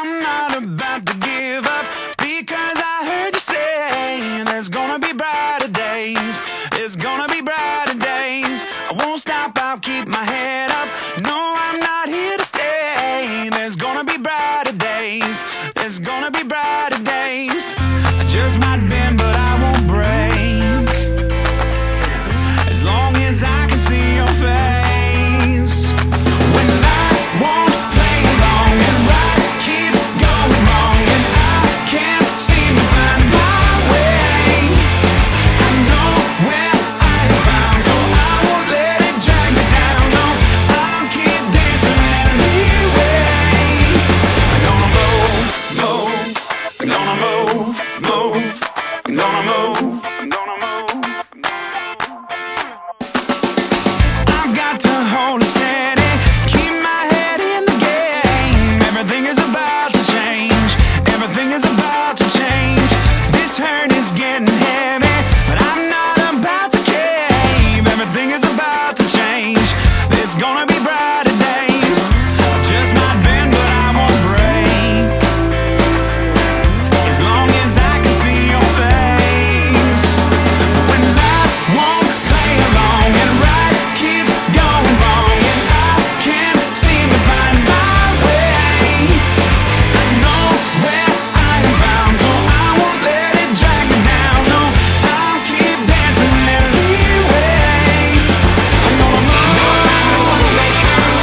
I'm not about to give up, because I heard you say there's gonna be brighter days. There's gonna be brighter days. I won't stop, I'll keep my head up. No, I'm not here to stay. There's gonna be brighter days. There's gonna be brighter days. I just might bend, but I won't break, as long as I can see your face. When life won't play along and right keeps going wrong, and I can't seem to find my way, I know where I am found, so I won't let it drag me down. No, I'll keep dancing anyway. I'm gonna move, move. I'm gonna move, move. I'm gonna move. I'm gonna move. I've got to hold it steady, keep my head in the game. Everything is about to change. Everything is about to change. This hurt is getting heavy, but I'm not about to cave. Everything is about to change. There's gonna be brighter days. I just might bend, but I won't break, as long as I can see your face. When life won't play along and right keeps going wrong, and I can't seem to find my way, I know where I am found, so I won't let it drag me down. No, I'll keep dancing anyway. I'm gonna move. No matter what may come,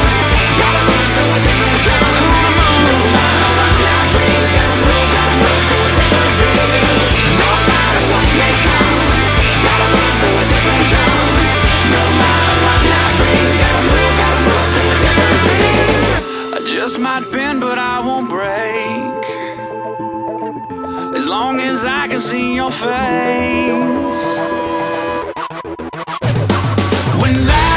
gotta move to a different drum. Gonna move. No matter what that brings, gotta move to a different beat. No matter what may come, gotta move to a different drum. No matter what that brings, gotta move to a different beat. I just might bend, but I won't break, as long as I can see your face. When life